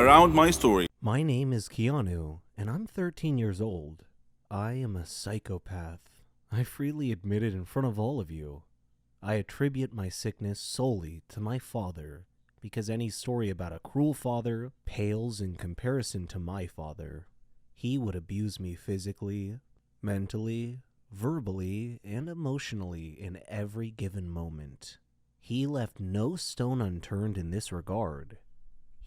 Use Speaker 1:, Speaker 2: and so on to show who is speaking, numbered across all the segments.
Speaker 1: around my story.
Speaker 2: My name is Keanu, and I'm 13 years old. I am a psychopath. I freely admit it in front of all of you. I attribute my sickness solely to my father, because any story about a cruel father pales in comparison to my father. He would abuse me physically, mentally, verbally, and emotionally in every given moment. He left no stone unturned in this regard.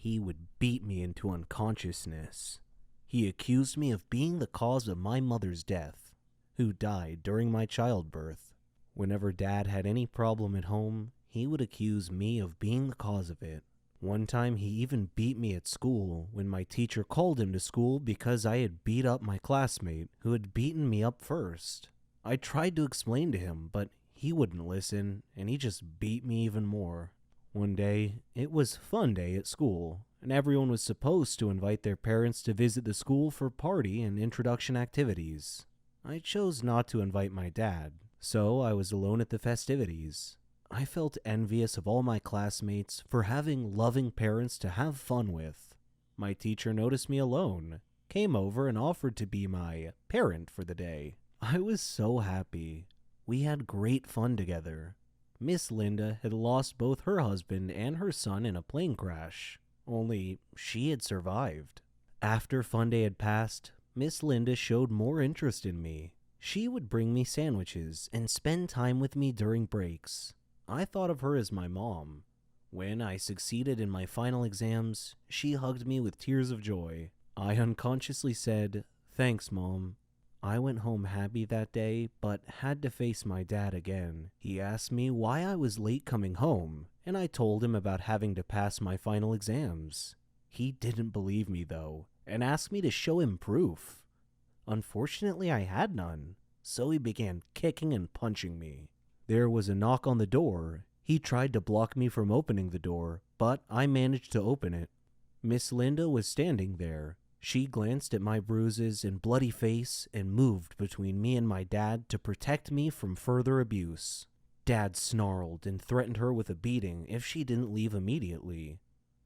Speaker 2: He would beat me into unconsciousness. He accused me of being the cause of my mother's death, who died during my childbirth. Whenever Dad had any problem at home, he would accuse me of being the cause of it. One time he even beat me at school when my teacher called him to school because I had beat up my classmate who had beaten me up first. I tried to explain to him, but he wouldn't listen, and he just beat me even more. One day, it was fun day at school, and everyone was supposed to invite their parents to visit the school for party and introduction activities. I chose not to invite my dad, so I was alone at the festivities. I felt envious of all my classmates for having loving parents to have fun with. My teacher noticed me alone, came over and offered to be my parent for the day. I was so happy. We had great fun together. Miss Linda had lost both her husband and her son in a plane crash, only she had survived. After fun day had passed, Miss Linda showed more interest in me. She would bring me sandwiches and spend time with me during breaks. I thought of her as my mom. When I succeeded in my final exams, she hugged me with tears of joy. I unconsciously said, "Thanks, Mom." I went home happy that day, but had to face my dad again. He asked me why I was late coming home, and I told him about having to pass my final exams. He didn't believe me, though, and asked me to show him proof. Unfortunately, I had none, so he began kicking and punching me. There was a knock on the door. He tried to block me from opening the door, but I managed to open it. Miss Linda was standing there. She glanced at my bruises and bloody face and moved between me and my dad to protect me from further abuse. Dad snarled and threatened her with a beating if she didn't leave immediately.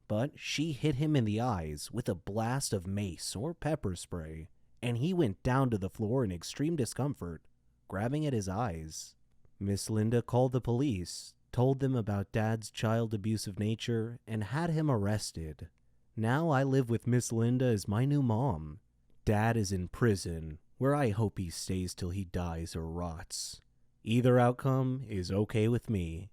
Speaker 2: But she hit him in the eyes with a blast of mace or pepper spray, and he went down to the floor in extreme discomfort, grabbing at his eyes. Miss Linda called the police, told them about Dad's child abusive nature, and had him arrested. Now I live with Miss Linda as my new mom. Dad is in prison, where I hope he stays till he dies or rots. Either outcome is okay with me.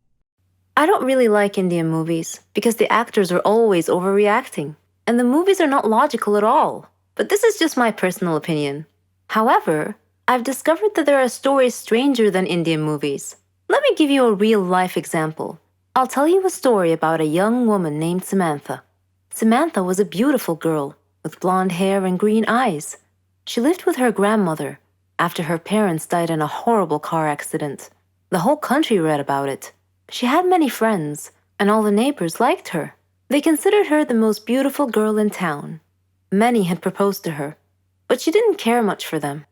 Speaker 3: I don't really like Indian movies because the actors are always overreacting, and the movies are not logical at all. But this is just my personal opinion. However, I've discovered that there are stories stranger than Indian movies. Let me give you a real-life example. I'll tell you a story about a young woman named Samantha. Samantha was a beautiful girl with blonde hair and green eyes. She lived with her grandmother after her parents died in a horrible car accident. The whole country read about it. She had many friends, and all the neighbors liked her. They considered her the most beautiful girl in town. Many had proposed to her, but she didn't care much for them.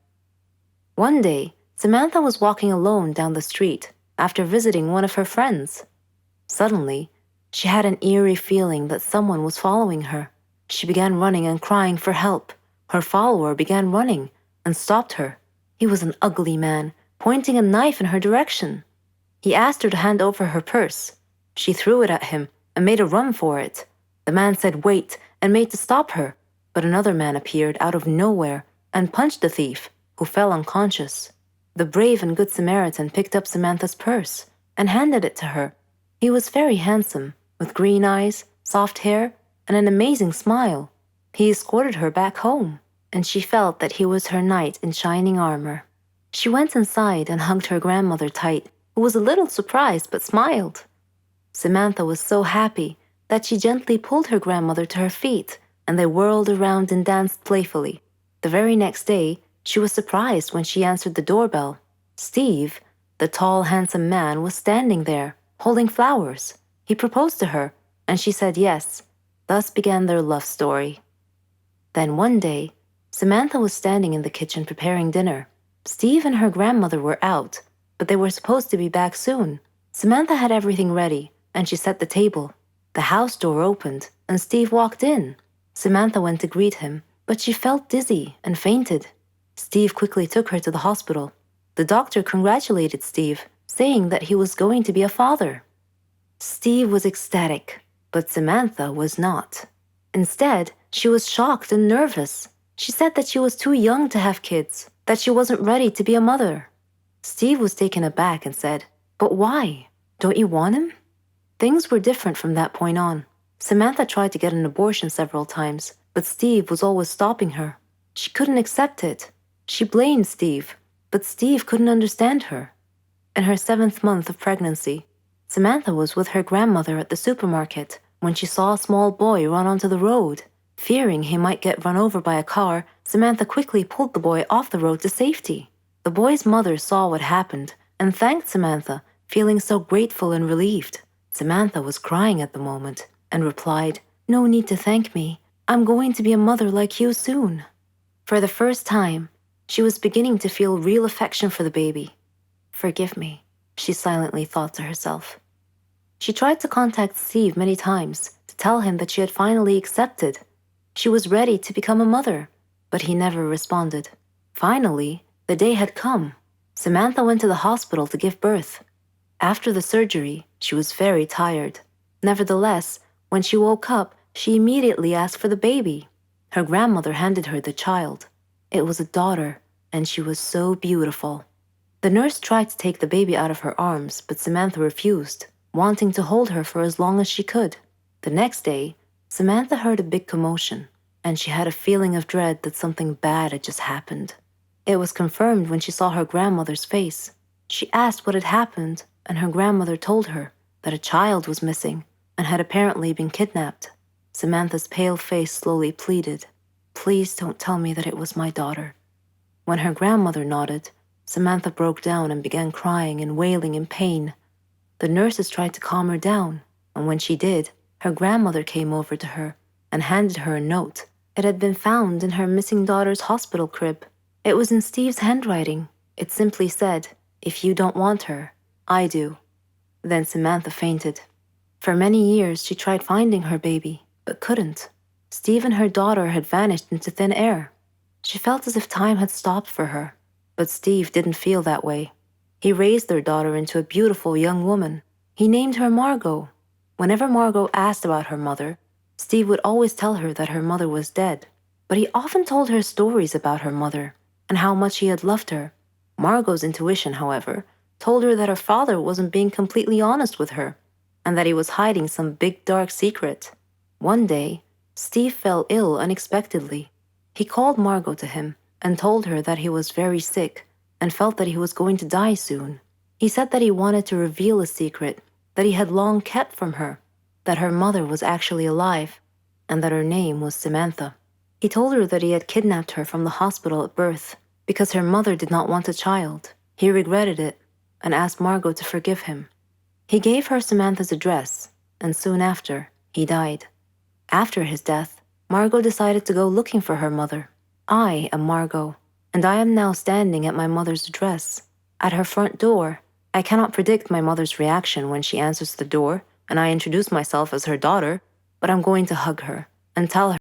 Speaker 3: One day, Samantha was walking alone down the street after visiting one of her friends. Suddenly, she had an eerie feeling that someone was following her. She began running and crying for help. Her follower began running and stopped her. He was an ugly man, pointing a knife in her direction. He asked her to hand over her purse. She threw it at him and made a run for it. The man said wait and made to stop her, but another man appeared out of nowhere and punched the thief, who fell unconscious. The brave and good Samaritan picked up Samantha's purse and handed it to her. He was very handsome, with green eyes, soft hair, and an amazing smile. He escorted her back home, and she felt that he was her knight in shining armor. She went inside and hugged her grandmother tight, who was a little surprised but smiled. Samantha was so happy that she gently pulled her grandmother to her feet, and they whirled around and danced playfully. The very next day, she was surprised when she answered the doorbell. Steve, the tall, handsome man, was standing there, holding flowers. He proposed to her, and she said yes. Thus began their love story. Then one day, Samantha was standing in the kitchen preparing dinner. Steve and her grandmother were out, but they were supposed to be back soon. Samantha had everything ready, and she set the table. The house door opened, and Steve walked in. Samantha went to greet him, but she felt dizzy and fainted. Steve quickly took her to the hospital. The doctor congratulated Steve, saying that he was going to be a father. Steve was ecstatic, but Samantha was not. Instead, she was shocked and nervous. She said that she was too young to have kids, that she wasn't ready to be a mother. Steve was taken aback and said, "But why? Don't you want him?" Things were different from that point on. Samantha tried to get an abortion several times, but Steve was always stopping her. She couldn't accept it. She blamed Steve, but Steve couldn't understand her. In her 7th month of pregnancy, Samantha was with her grandmother at the supermarket when she saw a small boy run onto the road. Fearing he might get run over by a car, Samantha quickly pulled the boy off the road to safety. The boy's mother saw what happened and thanked Samantha, feeling so grateful and relieved. Samantha was crying at the moment and replied, "No need to thank me. I'm going to be a mother like you soon." For the first time, she was beginning to feel real affection for the baby. "Forgive me," she silently thought to herself. She tried to contact Steve many times to tell him that she had finally accepted. She was ready to become a mother, but he never responded. Finally, the day had come. Samantha went to the hospital to give birth. After the surgery, she was very tired. Nevertheless, when she woke up, she immediately asked for the baby. Her grandmother handed her the child. It was a daughter, and she was so beautiful. The nurse tried to take the baby out of her arms, but Samantha refused, wanting to hold her for as long as she could. The next day, Samantha heard a big commotion, and she had a feeling of dread that something bad had just happened. It was confirmed when she saw her grandmother's face. She asked what had happened, and her grandmother told her that a child was missing and had apparently been kidnapped. Samantha's pale face slowly pleaded, "Please don't tell me that it was my daughter." When her grandmother nodded, Samantha broke down and began crying and wailing in pain. The nurses tried to calm her down, and when she did, her grandmother came over to her and handed her a note. It had been found in her missing daughter's hospital crib. It was in Steve's handwriting. It simply said, "If you don't want her, I do." Then Samantha fainted. For many years, she tried finding her baby, but couldn't. Steve and her daughter had vanished into thin air. She felt as if time had stopped for her, but Steve didn't feel that way. He raised their daughter into a beautiful young woman. He named her Margot. Whenever Margot asked about her mother, Steve would always tell her that her mother was dead, but he often told her stories about her mother and how much he had loved her. Margot's intuition, however, told her that her father wasn't being completely honest with her and that he was hiding some big dark secret. One day, Steve fell ill unexpectedly. He called Margot to him and told her that he was very sick and felt that he was going to die soon. He said that he wanted to reveal a secret that he had long kept from her, that her mother was actually alive, and that her name was Samantha. He told her that he had kidnapped her from the hospital at birth because her mother did not want a child. He regretted it and asked Margot to forgive him. He gave her Samantha's address, and soon after, he died. After his death, Margot decided to go looking for her mother. I am Margot, and I am now standing at my mother's address. At her front door, I cannot predict my mother's reaction when she answers the door and I introduce myself as her daughter, but I'm going to hug her and tell her